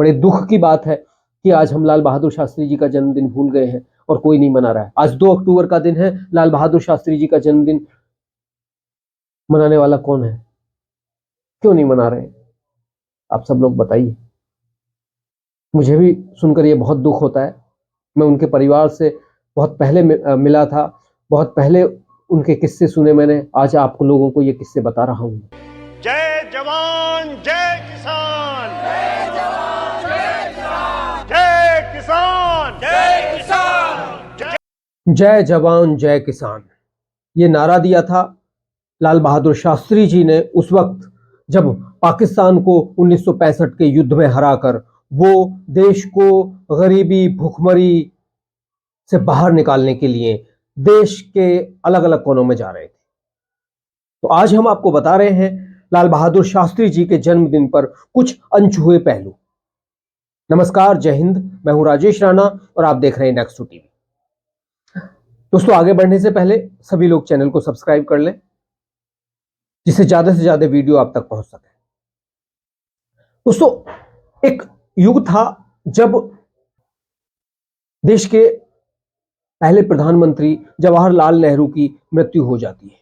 बड़े दुख की बात है कि आज हम लाल बहादुर शास्त्री जी का जन्मदिन भूल गए हैं और कोई नहीं मना रहा है। आज 2 अक्टूबर का दिन है, लाल बहादुर शास्त्री जी का जन्मदिन मनाने वाला कौन है? क्यों नहीं मना रहे? आप सब लोग बताइए। मुझे भी सुनकर ये बहुत दुख होता है। मैं उनके परिवार से बहुत पहले मिला था, बहुत पहले उनके किस्से सुने मैंने। आज आप लोगों को ये किस्से बता रहा हूँ। जय जवान जय किसान, जय जवान जय किसान, जय किसान जय किसान, जय जवान जय किसान, ये नारा दिया था लाल बहादुर शास्त्री जी ने उस वक्त जब पाकिस्तान को 1965 के युद्ध में हराकर वो देश को गरीबी भुखमरी से बाहर निकालने के लिए देश के अलग अलग कोनों में जा रहे थे। तो आज हम आपको बता रहे हैं लाल बहादुर शास्त्री जी के जन्मदिन पर कुछ अनछुए पहलू। नमस्कार, जय हिंद, मैं हूं राजेश राणा और आप देख रहे हैं नेक्स्ट टीवी। दोस्तों, आगे बढ़ने से पहले सभी लोग चैनल को सब्सक्राइब कर लें जिससे ज्यादा से ज्यादा वीडियो आप तक पहुंच सके। दोस्तों, एक युग था जब देश के पहले प्रधानमंत्री जवाहरलाल नेहरू की मृत्यु हो जाती है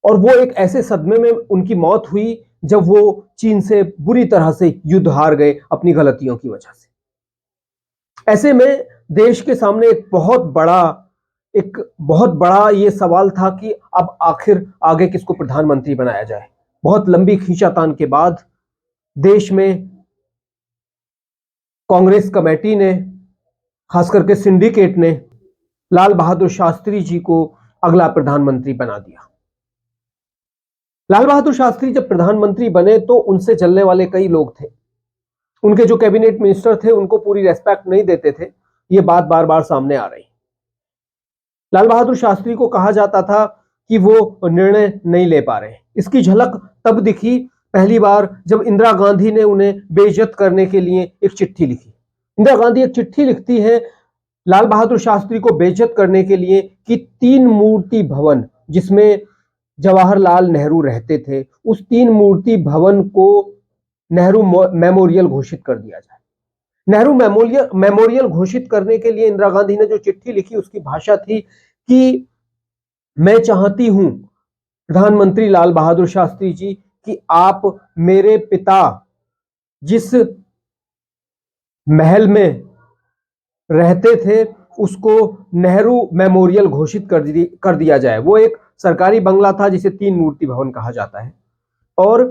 और वो एक ऐसे सदमे में उनकी मौत हुई जब वो चीन से बुरी तरह से युद्ध हार गए अपनी गलतियों की वजह से। ऐसे में देश के सामने एक बहुत बड़ा ये सवाल था कि अब आखिर आगे किसको प्रधानमंत्री बनाया जाए। बहुत लंबी खींचातान के बाद देश में कांग्रेस कमेटी ने, खास करके सिंडिकेट ने, लाल बहादुर शास्त्री जी को अगला प्रधानमंत्री बना दिया। लाल बहादुर शास्त्री जब प्रधानमंत्री बने तो उनसे चलने वाले कई लोग थे। उनके जो कैबिनेट मिनिस्टर थे उनको पूरी रेस्पेक्ट नहीं देते थे। ये बात बार बार सामने आ रही। लाल बहादुर शास्त्री को कहा जाता था कि वो निर्णय नहीं ले पा रहे। इसकी झलक तब दिखी पहली बार जब इंदिरा गांधी ने उन्हें बेइज्जत करने के लिए एक चिट्ठी लिखी। इंदिरा गांधी एक चिट्ठी लिखती है लाल बहादुर शास्त्री को बेइज्जत करने के लिए कि 3 मूर्ति भवन जिसमें जवाहरलाल नेहरू रहते थे, उस 3 मूर्ति भवन को नेहरू मेमोरियल घोषित कर दिया जाए। नेहरू मेमोरियल घोषित करने के लिए इंदिरा गांधी ने जो चिट्ठी लिखी उसकी भाषा थी कि मैं चाहती हूं प्रधानमंत्री लाल बहादुर शास्त्री जी कि आप मेरे पिता जिस महल में रहते थे उसको नेहरू मेमोरियल घोषित कर दिया जाए। वो एक सरकारी बंगला था जिसे 3 मूर्ति भवन कहा जाता है और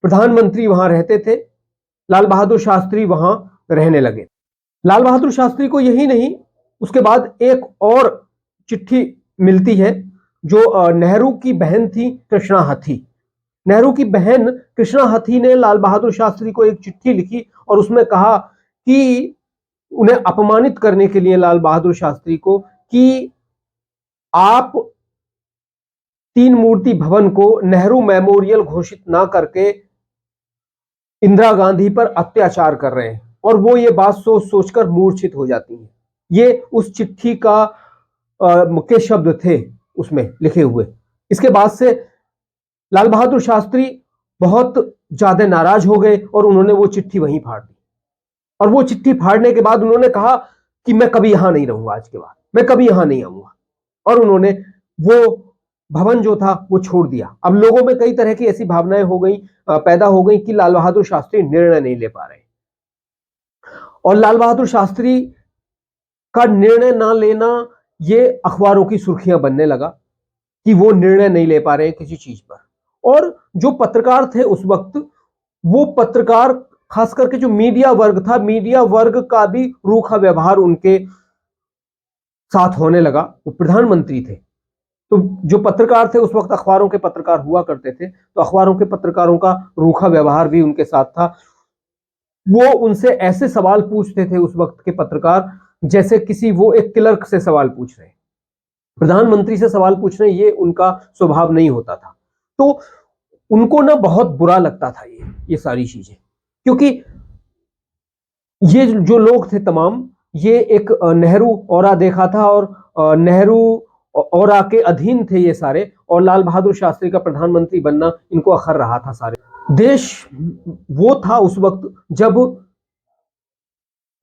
प्रधानमंत्री वहां रहते थे। लाल बहादुर शास्त्री वहां रहने लगे। लाल बहादुर शास्त्री को यही नहीं, उसके बाद एक और चिट्ठी मिलती है जो नेहरू की बहन थी कृष्णा हथी। नेहरू की बहन कृष्णा हथी ने लाल बहादुर शास्त्री को एक चिट्ठी लिखी और उसमें कहा कि उन्हें अपमानित करने के लिए लाल बहादुर शास्त्री को कि आप 3 मूर्ति भवन को नेहरू मेमोरियल घोषित ना करके इंदिरा गांधी पर अत्याचार कर रहे हैं। और वो ये बात सोच सोचकर मूर्छित हो जाती हैं। ये उस चिट्ठी के शब्द थे उसमें लिखे हुए। इसके बाद से लाल बहादुर शास्त्री बहुत ज्यादा नाराज हो गए और उन्होंने वो चिट्ठी वहीं फाड़ दी। और वो चिट्ठी फाड़ने के बाद उन्होंने कहा कि मैं कभी यहां नहीं रहूंगा, आज के बाद मैं कभी यहां नहीं आऊंगा। और उन्होंने वो भवन जो था वो छोड़ दिया। अब लोगों में कई तरह की ऐसी भावनाएं पैदा हो गई कि लाल बहादुर शास्त्री निर्णय नहीं ले पा रहे और लाल बहादुर शास्त्री का निर्णय ना लेना ये अखबारों की सुर्खियां बनने लगा कि वो निर्णय नहीं ले पा रहे किसी चीज पर। और जो पत्रकार थे उस वक्त, वो पत्रकार खास करके जो मीडिया वर्ग था, मीडिया वर्ग का भी रूखा व्यवहार उनके साथ होने लगा। वो प्रधानमंत्री थे तो जो पत्रकार थे उस वक्त अखबारों के पत्रकार हुआ करते थे, तो अखबारों के पत्रकारों का रूखा व्यवहार भी उनके साथ था। वो उनसे ऐसे सवाल पूछते थे उस वक्त के पत्रकार जैसे किसी वो एक क्लर्क से सवाल पूछ रहे, प्रधानमंत्री से सवाल पूछ रहे, ये उनका स्वभाव नहीं होता था। तो उनको ना बहुत बुरा लगता था ये सारी चीजें, क्योंकि ये जो लोग थे तमाम, ये एक नेहरू औरा देखा था और नेहरू औरा के अधीन थे ये सारे, और लाल बहादुर शास्त्री का प्रधानमंत्री बनना इनको अखर रहा था। सारे देश वो था उस वक्त जब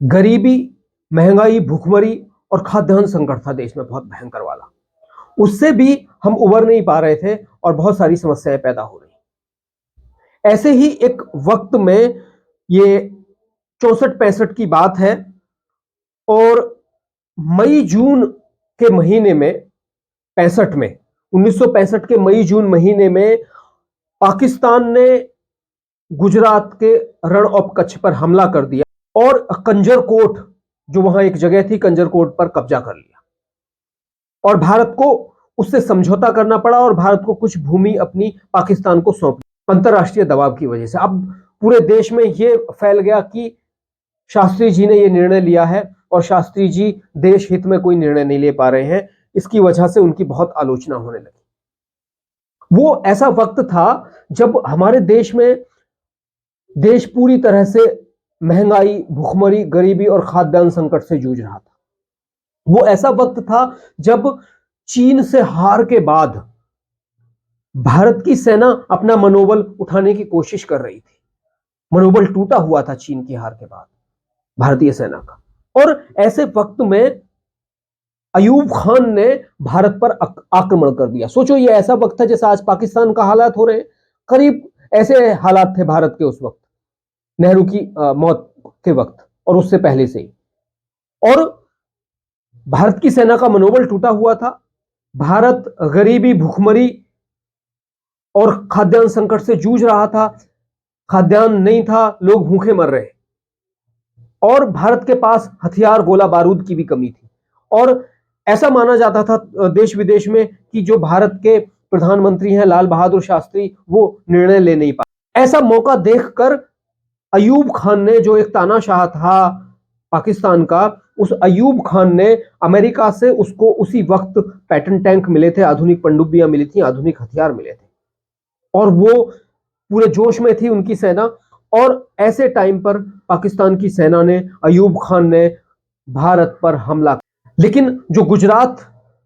गरीबी, महंगाई, भूखमरी और खाद्यान्न संकट था देश में बहुत भयंकर वाला। उससे भी हम उबर नहीं पा रहे थे और बहुत सारी समस्याएं पैदा हो रही। ऐसे ही एक वक्त में, ये 64-65 की बात है, और मई जून के महीने में 65 में 1965 के मई जून महीने में पाकिस्तान ने गुजरात के रण ऑफ कच्छ पर हमला कर दिया और कंजरकोट, जो वहां एक जगह थी, कंजरकोट पर कब्जा कर लिया और भारत को उससे समझौता करना पड़ा और भारत को कुछ भूमि अपनी पाकिस्तान को सौंप दी अंतरराष्ट्रीय दबाव की वजह से। अब पूरे देश में यह फैल गया कि शास्त्री जी ने यह निर्णय लिया है और शास्त्री जी देश हित में कोई निर्णय नहीं ले पा रहे हैं। इसकी वजह से उनकी बहुत आलोचना होने लगी। वो ऐसा वक्त था जब हमारे देश में देश पूरी तरह से महंगाई, भूखमरी, गरीबी और खाद्यान्न संकट से जूझ रहा था। वो ऐसा वक्त था जब चीन से हार के बाद भारत की सेना अपना मनोबल उठाने की कोशिश कर रही थी। मनोबल टूटा हुआ था चीन की हार के बाद भारतीय सेना का। और ऐसे वक्त में अयूब खान ने भारत पर आक्रमण कर दिया। सोचो, ये ऐसा वक्त था जैसे आज पाकिस्तान का हालात हो रहे हैं, करीब ऐसे हालात थे भारत के उस वक्त, नेहरू की मौत के वक्त और उससे पहले से ही। और भारत की सेना का मनोबल टूटा हुआ था। भारत गरीबी, भूखमरी और खाद्यान्न संकट से जूझ रहा था। खाद्यान्न नहीं था, लोग भूखे मर रहे, और भारत के पास हथियार, गोला बारूद की भी कमी थी। और ऐसा माना जाता था देश विदेश में कि जो भारत के प्रधानमंत्री हैं लाल बहादुर शास्त्री, वो निर्णय ले नहीं पाए। ऐसा मौका देखकर अयूब खान ने, जो एक तानाशाह था पाकिस्तान का, उस अयूब खान ने अमेरिका से उसको उसी वक्त पैटर्न टैंक मिले थे, आधुनिक पनडुब्बियां मिली थी, आधुनिक हथियार मिले थे, और वो पूरे जोश में थी उनकी सेना। और ऐसे टाइम पर पाकिस्तान की सेना ने, अयूब खान ने भारत पर हमला। लेकिन जो गुजरात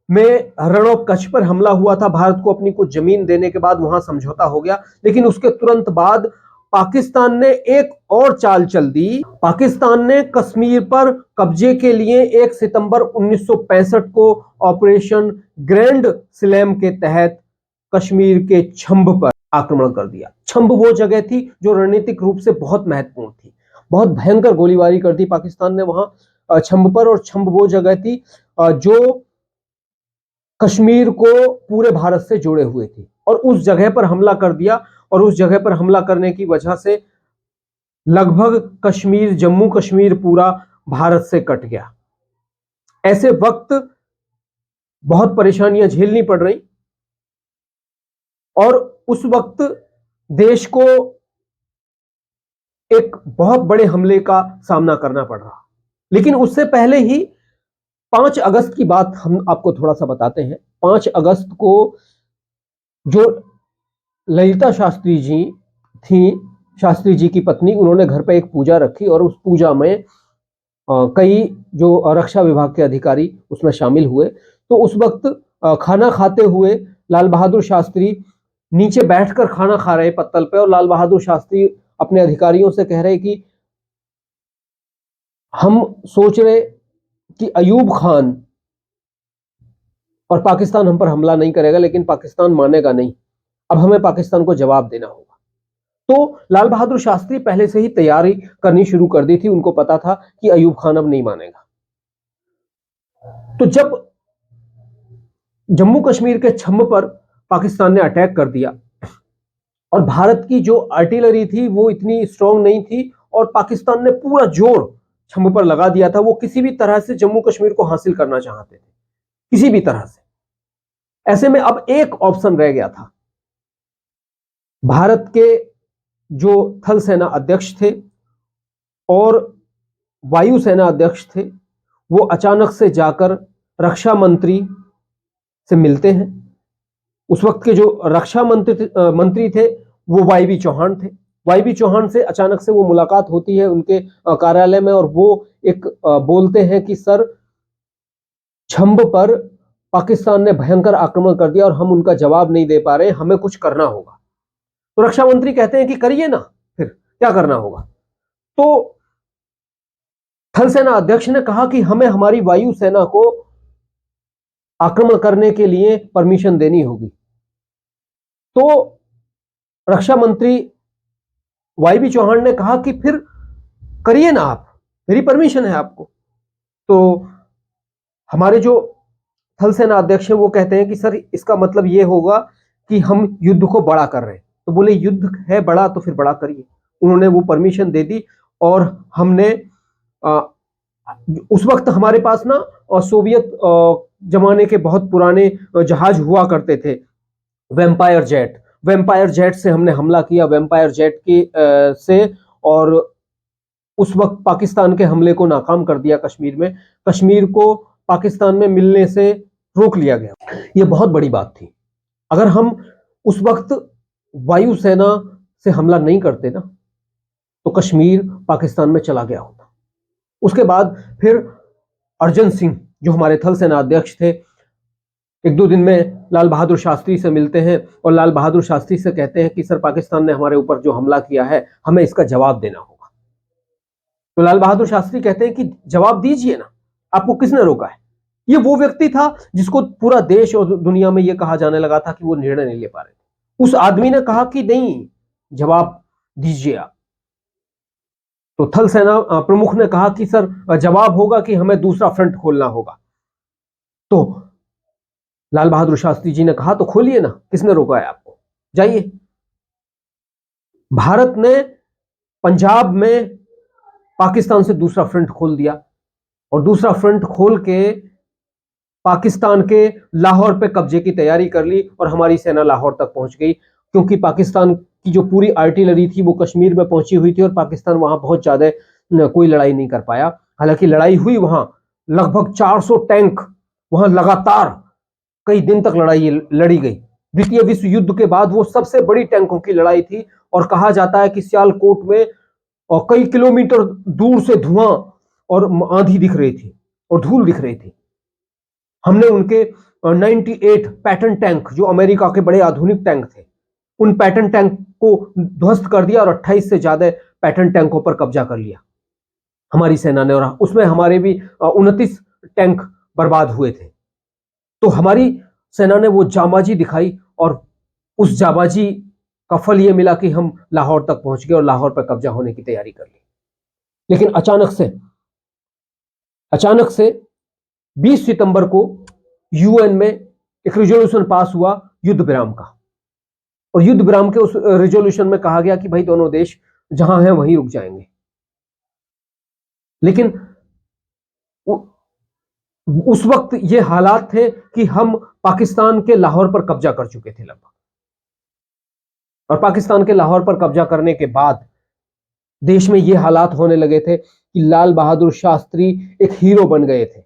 में रण ऑफ कच्छ पर हमला हुआ था, भारत को अपनी कुछ जमीन देने के बाद वहां समझौता हो गया, लेकिन उसके तुरंत बाद पाकिस्तान ने एक और चाल चल दी। पाकिस्तान ने कश्मीर पर कब्जे के लिए 1 सितंबर 1965 को ऑपरेशन ग्रैंड स्लैम के तहत कश्मीर के छंब पर आक्रमण कर दिया। छंब वो जगह थी जो रणनीतिक रूप से बहुत महत्वपूर्ण थी। बहुत भयंकर गोलीबारी कर दी पाकिस्तान ने वहां छंब पर, और छंब वो जगह थी जो कश्मीर को पूरे भारत से जोड़े हुए थी, और उस जगह पर हमला कर दिया। और उस जगह पर हमला करने की वजह से लगभग कश्मीर, जम्मू कश्मीर पूरा भारत से कट गया। ऐसे वक्त बहुत परेशानियां झेलनी पड़ रही, और उस वक्त देश को एक बहुत बड़े हमले का सामना करना पड़ रहा। लेकिन उससे पहले ही 5 अगस्त की बात हम आपको थोड़ा सा बताते हैं। 5 अगस्त को जो ललिता शास्त्री जी थी, शास्त्री जी की पत्नी, उन्होंने घर पे एक पूजा रखी, और उस पूजा में कई जो रक्षा विभाग के अधिकारी उसमें शामिल हुए। तो उस वक्त खाना खाते हुए लाल बहादुर शास्त्री नीचे बैठकर खाना खा रहे पत्तल पे, और लाल बहादुर शास्त्री अपने अधिकारियों से कह रहे कि हम सोच रहे कि अयूब खान और पाकिस्तान हम पर हमला नहीं करेगा, लेकिन पाकिस्तान मानेगा नहीं। अब हमें पाकिस्तान को जवाब देना होगा। तो लाल बहादुर शास्त्री पहले से ही तैयारी करनी शुरू कर दी थी। उनको पता था कि अयूब खान अब नहीं मानेगा। तो जब जम्मू कश्मीर के छंब पर पाकिस्तान ने अटैक कर दिया, और भारत की जो आर्टिलरी थी वो इतनी स्ट्रांग नहीं थी, और पाकिस्तान ने पूरा जोर छंब पर लगा दिया था। वो किसी भी तरह से जम्मू कश्मीर को हासिल करना चाहते थे, किसी भी तरह से। ऐसे में अब एक ऑप्शन रह गया था। भारत के जो थल सेना अध्यक्ष थे और वायु सेना अध्यक्ष थे, वो अचानक से जाकर रक्षा मंत्री से मिलते हैं। उस वक्त के जो रक्षा मंत्री थे वो वाई चौहान थे। वाई चौहान से अचानक से वो मुलाकात होती है उनके कार्यालय में, और वो एक बोलते हैं कि सर, छंब पर पाकिस्तान ने भयंकर आक्रमण कर दिया और हम उनका जवाब नहीं दे पा रहे, हमें कुछ करना होगा। तो रक्षा मंत्री कहते हैं कि करिए ना, फिर क्या करना होगा। तो थल सेना अध्यक्ष ने कहा कि हमें हमारी वायु सेना को आक्रमण करने के लिए परमिशन देनी होगी। तो रक्षा मंत्री वाई चौहान ने कहा कि फिर करिए ना आप, मेरी परमिशन है आपको। तो हमारे जो थल सेना अध्यक्ष हैं वो कहते हैं कि सर इसका मतलब ये होगा कि हम युद्ध को बड़ा कर रहे हैं। तो बोले युद्ध है बड़ा तो फिर बड़ा करिए। उन्होंने वो परमिशन दे दी और हमने उस वक्त हमारे पास ना सोवियत जमाने के बहुत पुराने जहाज हुआ करते थे, वेम्पायर जेट से हमने हमला किया, वेम्पायर जेट की से, और उस वक्त पाकिस्तान के हमले को नाकाम कर दिया। कश्मीर को पाकिस्तान में मिलने से रोक लिया गया। यह बहुत बड़ी बात थी। अगर हम उस वक्त वायुसेना से हमला नहीं करते ना तो कश्मीर पाकिस्तान में चला गया होता। उसके बाद फिर अर्जन सिंह जो हमारे थल सेना अध्यक्ष थे, एक दो दिन में लाल बहादुर शास्त्री से मिलते हैं और लाल बहादुर शास्त्री से कहते हैं कि सर पाकिस्तान ने हमारे ऊपर जो हमला किया है हमें इसका जवाब देना होगा। तो लाल बहादुर शास्त्री कहते हैं कि जवाब दीजिए ना, आपको किसने रोका है। ये वो व्यक्ति था जिसको पूरा देश और दुनिया में यह कहा जाने लगा था कि वो निर्णय नहीं ले पा रहे थे। उस आदमी ने कहा कि नहीं, जवाब दीजिए आप। तो थल सेना प्रमुख ने कहा कि सर जवाब होगा कि हमें दूसरा फ्रंट खोलना होगा। तो लाल बहादुर शास्त्री जी ने कहा तो खोलिए ना, किसने रोका है आपको, जाइए। भारत ने पंजाब में पाकिस्तान से दूसरा फ्रंट खोल दिया और दूसरा फ्रंट खोल के पाकिस्तान के लाहौर पे कब्जे की तैयारी कर ली और हमारी सेना लाहौर तक पहुंच गई, क्योंकि पाकिस्तान की जो पूरी आर्टिलरी थी वो कश्मीर में पहुंची हुई थी और पाकिस्तान वहां बहुत ज्यादा कोई लड़ाई नहीं कर पाया। हालांकि लड़ाई हुई वहां, लगभग 400 टैंक वहां लगातार कई दिन तक लड़ाई लड़ी गई। द्वितीय विश्व युद्ध के बाद वो सबसे बड़ी टैंकों की लड़ाई थी और कहा जाता है कि सियालकोट में और कई किलोमीटर दूर से धुआं और आंधी दिख रही थी और धूल दिख रही थी। हमने उनके 98 पैटर्न टैंक जो अमेरिका के बड़े आधुनिक टैंक थे, उन पैटर्न टैंक को ध्वस्त कर दिया और 28 से ज्यादा पैटर्न टैंकों पर कब्जा कर लिया हमारी सेना ने, और उसमें हमारे भी 29 टैंक बर्बाद हुए थे। तो हमारी सेना ने वो जाबाजी दिखाई और उस जाबाजी का फल ये मिला कि हम लाहौर तक पहुंच गए और लाहौर पर कब्जा होने की तैयारी कर ली। लेकिन अचानक से 20 सितंबर को यूएन में एक रिजोल्यूशन पास हुआ युद्ध विराम का, और युद्ध विराम के उस रिजोल्यूशन में कहा गया कि भाई दोनों देश जहां हैं वहीं रुक जाएंगे। लेकिन उस वक्त ये हालात थे कि हम पाकिस्तान के लाहौर पर कब्जा कर चुके थे लगभग, और पाकिस्तान के लाहौर पर कब्जा करने के बाद देश में ये हालात होने लगे थे कि लाल बहादुर शास्त्री एक हीरो बन गए थे।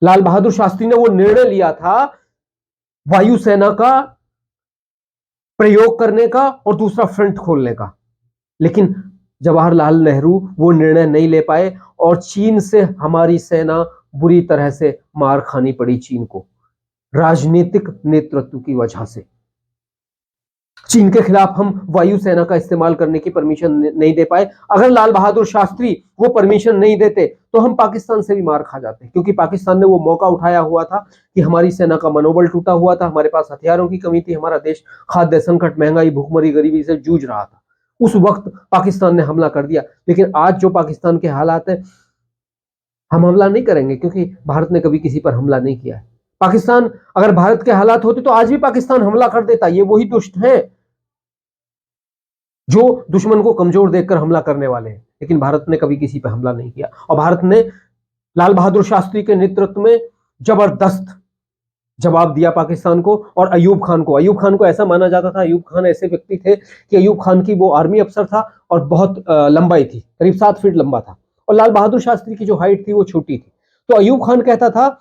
लाल बहादुर शास्त्री ने वो निर्णय लिया था वायुसेना का प्रयोग करने का और दूसरा फ्रंट खोलने का, लेकिन जवाहरलाल नेहरू वो निर्णय नहीं ले पाए और चीन से हमारी सेना बुरी तरह से मार खानी पड़ी। चीन को राजनीतिक नेतृत्व की वजह से चीन के खिलाफ हम वायुसेना का इस्तेमाल करने की परमिशन नहीं दे पाए। अगर लाल बहादुर शास्त्री वो परमिशन नहीं देते तो हम पाकिस्तान से भी मार खा जाते, क्योंकि पाकिस्तान ने वो मौका उठाया हुआ था कि हमारी सेना का मनोबल टूटा हुआ था, हमारे पास हथियारों की कमी थी, हमारा देश खाद्य संकट, महंगाई, भूखमरी, गरीबी से जूझ रहा था। उस वक्त पाकिस्तान ने हमला कर दिया। लेकिन आज जो पाकिस्तान के हालात है, हम हमला नहीं करेंगे क्योंकि भारत ने कभी किसी पर हमला नहीं किया है। पाकिस्तान, अगर भारत के हालात होते तो आज भी पाकिस्तान हमला कर देता। ये वही दुष्ट हैं जो दुश्मन को कमजोर देखकर हमला करने वाले हैं, लेकिन भारत ने कभी किसी पर हमला नहीं किया। और भारत ने लाल बहादुर शास्त्री के नेतृत्व में जबरदस्त जवाब दिया पाकिस्तान को और अयूब खान को ऐसा माना जाता था, अयूब खान ऐसे व्यक्ति थे कि अयूब खान की वो आर्मी अफसर था और बहुत लंबाई थी, करीब 7 फीट लंबा था, और लाल बहादुर शास्त्री की जो हाइट थी वो छोटी थी। तो अयूब खान कहता था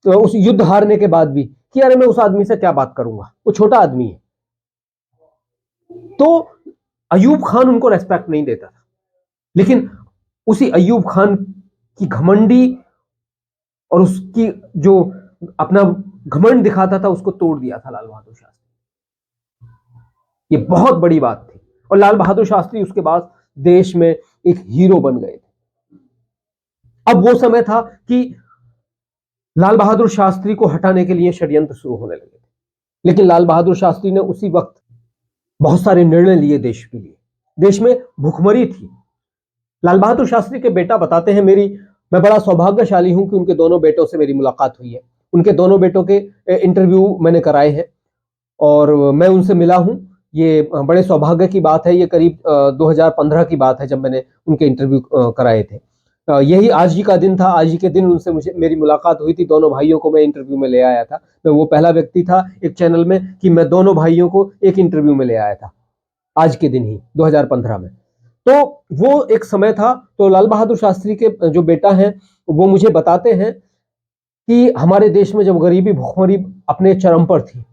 उस युद्ध हारने के बाद भी कि अरे मैं उस आदमी से क्या बात करूंगा, वो छोटा आदमी है। तो अयूब खान उनको रेस्पेक्ट नहीं देता था, लेकिन उसी अयूब खान की घमंडी और उसकी जो अपना घमंड दिखाता था उसको तोड़ दिया था लाल बहादुर शास्त्री। ये बहुत बड़ी बात थी और लाल बहादुर शास्त्री उसके बाद देश में एक हीरो बन गए थे। अब वो समय था कि लाल बहादुर शास्त्री को हटाने के लिए षड्यंत्र शुरू होने लगे थे, लेकिन लाल बहादुर शास्त्री ने उसी वक्त बहुत सारे निर्णय लिए देश के लिए। देश में भुखमरी थी। लाल बहादुर शास्त्री के बेटा बताते हैं, मैं बड़ा सौभाग्यशाली हूं कि उनके दोनों बेटों से मेरी मुलाकात हुई है। उनके दोनों बेटों के इंटरव्यू मैंने कराए हैं और मैं उनसे मिला हूं। ये बड़े सौभाग्य की बात है। ये करीब 2015 की बात है जब मैंने उनके इंटरव्यू कराए थे। यही आज ही का दिन था। आज ही के दिन उनसे मेरी मुलाकात हुई थी। दोनों भाइयों को मैं इंटरव्यू में ले आया था। मैं वो पहला व्यक्ति था एक चैनल में कि मैं दोनों भाइयों को एक इंटरव्यू में ले आया था, आज के दिन ही 2015 में। तो वो एक समय था। तो लाल बहादुर शास्त्री के जो बेटा हैं वो मुझे बताते हैं कि हमारे देश में जब गरीबी भुखमरी अपने चरम पर थी,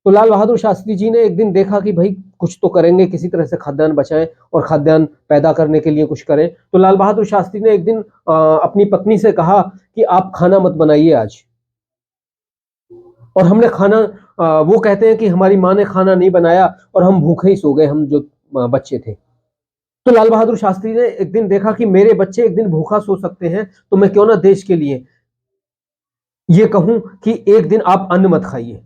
तो लाल बहादुर शास्त्री जी ने एक दिन देखा कि भाई कुछ तो करेंगे, किसी तरह से खाद्यान्न बचाएं और खाद्यान्न पैदा करने के लिए कुछ करें। तो लाल बहादुर शास्त्री ने एक दिन अपनी पत्नी से कहा कि आप खाना मत बनाइए आज। और हमने खाना, वो कहते हैं कि हमारी माँ ने खाना नहीं बनाया और हम भूखे ही सो गए, हम जो बच्चे थे। तो लाल बहादुर शास्त्री ने एक दिन देखा कि मेरे बच्चे एक दिन भूखा सो सकते हैं, तो मैं क्यों ना देश के लिए ये कहूं कि एक दिन आप अन्न मत खाइए।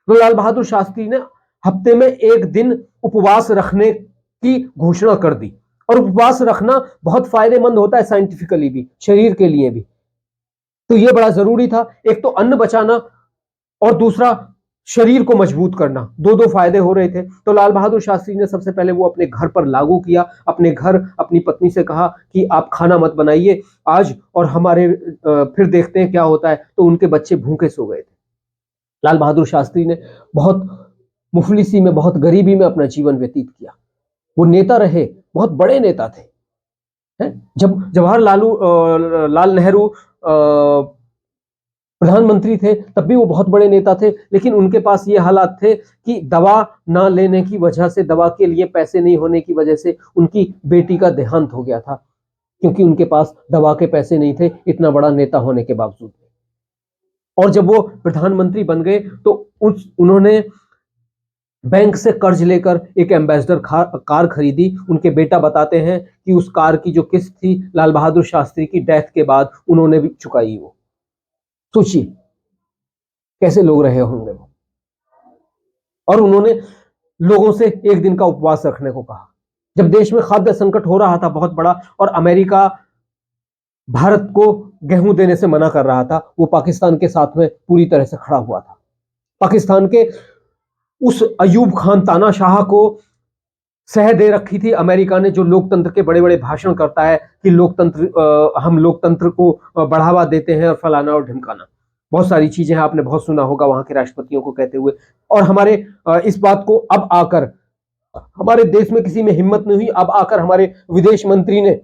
तो लाल बहादुर शास्त्री ने हफ्ते में एक दिन उपवास रखने की घोषणा कर दी। और उपवास रखना बहुत फायदेमंद होता है, साइंटिफिकली भी, शरीर के लिए भी। तो यह बड़ा जरूरी था। एक तो अन्न बचाना और दूसरा शरीर को मजबूत करना, दो दो फायदे हो रहे थे। तो लाल बहादुर शास्त्री ने सबसे पहले वो अपने घर पर लागू किया। अपने घर अपनी पत्नी से कहा कि आप खाना मत बनाइए आज, और हमारे फिर देखते हैं क्या होता है। तो उनके बच्चे भूखे सो गए थे। लाल बहादुर शास्त्री ने बहुत मुफलिसी में, बहुत गरीबी में अपना जीवन व्यतीत किया। वो नेता रहे, बहुत बड़े नेता थे। जब लाल नेहरू प्रधानमंत्री थे तब भी वो बहुत बड़े नेता थे, लेकिन उनके पास ये हालात थे कि दवा ना लेने की वजह से, दवा के लिए पैसे नहीं होने की वजह से उनकी बेटी का देहांत हो गया था, क्योंकि उनके पास दवा के पैसे नहीं थे, इतना बड़ा नेता होने के बावजूद। और जब वो प्रधानमंत्री बन गए तो उन्होंने बैंक से कर्ज लेकर एक एम्बेसडर कार खरीदी। उनके बेटा बताते हैं कि उस कार की जो किस्त थी, लाल बहादुर शास्त्री की डेथ के बाद उन्होंने भी चुकाई। वो सोचिए कैसे लोग रहे होंगे वो। और उन्होंने लोगों से एक दिन का उपवास रखने को कहा। जब देश में खाद्य संकट हो रहा था बहुत बड़ा, और अमेरिका भारत को गेहूं देने से मना कर रहा था, वो पाकिस्तान के साथ में पूरी तरह से खड़ा हुआ था। पाकिस्तान के उस अयूब खान तानाशाह को सह दे रखी थी अमेरिका ने, जो लोकतंत्र के बड़े बड़े भाषण करता है कि हम लोकतंत्र को बढ़ावा देते हैं और फलाना और ढिमकाना। बहुत सारी चीजें आपने बहुत सुना होगा वहां के राष्ट्रपतियों को कहते हुए। और हमारे इस बात को अब आकर हमारे देश में किसी में हिम्मत नहीं हुई। अब आकर हमारे विदेश मंत्री ने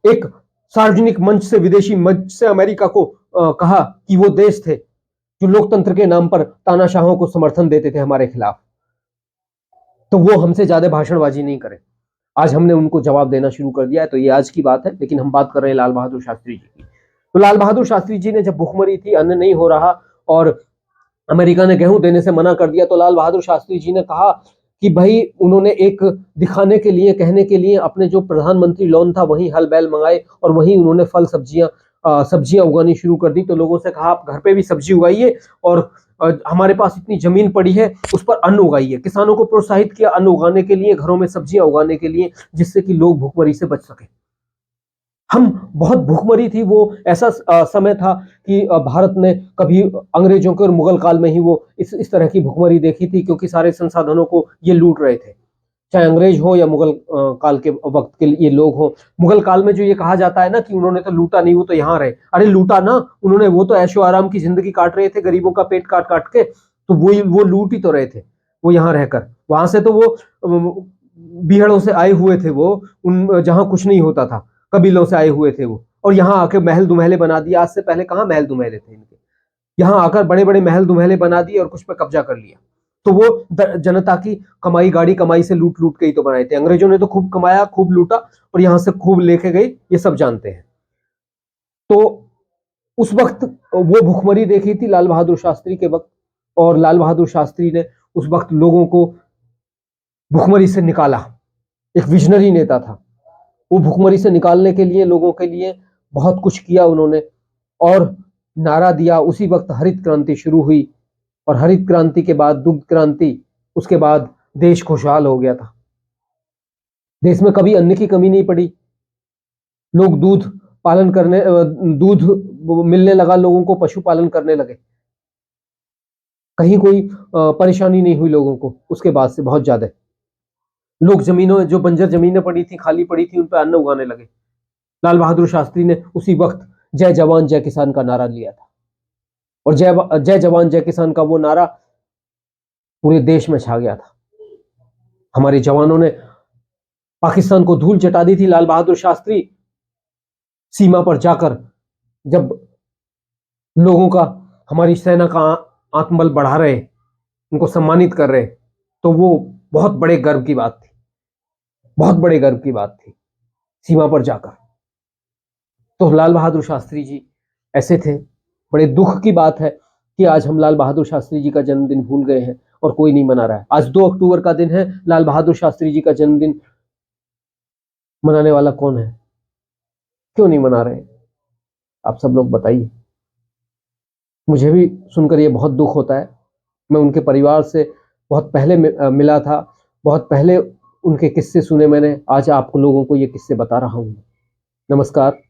एक सार्वजनिक मंच से, विदेशी मंच से अमेरिका को कहा कि वो देश थे जो लोकतंत्र के नाम पर तानाशाहों को समर्थन देते थे हमारे खिलाफ, तो वो हमसे ज्यादा भाषणबाजी नहीं करें। आज हमने उनको जवाब देना शुरू कर दिया है। तो ये आज की बात है, लेकिन हम बात कर रहे हैं लाल बहादुर शास्त्री जी की। तो लाल बहादुर शास्त्री जी ने जब भुखमरी थी, अन्न नहीं हो रहा और अमेरिका ने गेहूं देने से मना कर दिया, तो लाल बहादुर शास्त्री जी ने कहा कि भाई, उन्होंने एक दिखाने के लिए, कहने के लिए अपने जो प्रधानमंत्री लॉन था वहीं हल बैल मंगाए और वहीं उन्होंने फल सब्जियां उगानी शुरू कर दी। तो लोगों से कहा आप घर पे भी सब्जी उगाइए और हमारे पास इतनी जमीन पड़ी है उस पर अन्न उगाइए। किसानों को प्रोत्साहित किया अन्न उगाने के लिए, घरों में सब्जियां उगाने के लिए, जिससे कि लोग भूखमरी से बच सके। हम बहुत भूखमरी थी, वो ऐसा समय था कि भारत ने कभी अंग्रेजों के और मुगल काल में ही वो इस तरह की भूखमरी देखी थी, क्योंकि सारे संसाधनों को ये लूट रहे थे, चाहे अंग्रेज हो या मुगल काल के वक्त के ये लोग हो। मुगल काल में जो ये कहा जाता है ना कि उन्होंने तो लूटा नहीं, वो तो यहाँ रहे। अरे लूटा ना उन्होंने, वो तो ऐशो आराम की जिंदगी काट रहे थे, गरीबों का पेट काट काट के, तो वो लूट ही तो रहे थे वो यहाँ रहकर। वहां से तो वो बीहड़ों से आए हुए थे, वो उन जहाँ कुछ नहीं होता था, कबीलों से आए हुए थे वो, और यहाँ आके महल दुमहले बना दिया। आज से पहले कहाँ महल दुमहले थे इनके, यहाँ आकर बड़े बड़े महल दुमहले बना दिए और कुछ पे कब्जा कर लिया। तो वो जनता की कमाई, गाड़ी कमाई से लूट लूट के ही तो बनाए थे। अंग्रेजों ने तो खूब कमाया, खूब लूटा और यहां से खूब लेके गए, ये सब जानते हैं। तो उस वक्त वो भुखमरी देखी थी लाल बहादुर शास्त्री के वक्त, और लाल बहादुर शास्त्री ने उस वक्त लोगों को भुखमरी से निकाला। एक विजनरी नेता था। वो भुखमरी से निकालने के लिए लोगों के लिए बहुत कुछ किया उन्होंने और नारा दिया। उसी वक्त हरित क्रांति शुरू हुई और हरित क्रांति के बाद दुग्ध क्रांति, उसके बाद देश खुशहाल हो गया था। देश में कभी अन्न की कमी नहीं पड़ी। लोग दूध मिलने लगा, लोगों को पशुपालन करने लगे। कहीं कोई परेशानी नहीं हुई लोगों को। उसके बाद से बहुत ज्यादा लोग जमीनों, जो बंजर जमीनें पड़ी थी, खाली पड़ी थी, उन पर अन्न उगाने लगे। लाल बहादुर शास्त्री ने उसी वक्त जय जवान जय किसान का नारा लिया था और जय जवान जय किसान का वो नारा पूरे देश में छा गया था। हमारे जवानों ने पाकिस्तान को धूल चटा दी थी। लाल बहादुर शास्त्री सीमा पर जाकर जब लोगों का, हमारी सेना का आत्मबल बढ़ा रहे, उनको सम्मानित कर रहे, तो वो बहुत बड़े गर्व की बात थी, बहुत बड़े गर्व की बात थी सीमा पर जाकर। तो लाल बहादुर शास्त्री जी ऐसे थे। बड़े दुख की बात है कि आज हम लाल बहादुर शास्त्री जी का जन्मदिन भूल गए हैं और कोई नहीं मना रहा है। आज 2 अक्टूबर का दिन है, लाल बहादुर शास्त्री जी का जन्मदिन मनाने वाला कौन है? क्यों नहीं मना रहे? आप सब लोग बताइए। मुझे भी सुनकर ये बहुत दुख होता है। मैं उनके परिवार से बहुत पहले मिला था, बहुत पहले उनके किस्से सुने मैंने। आज आप लोगों को ये किस्से बता रहा हूँ। नमस्कार।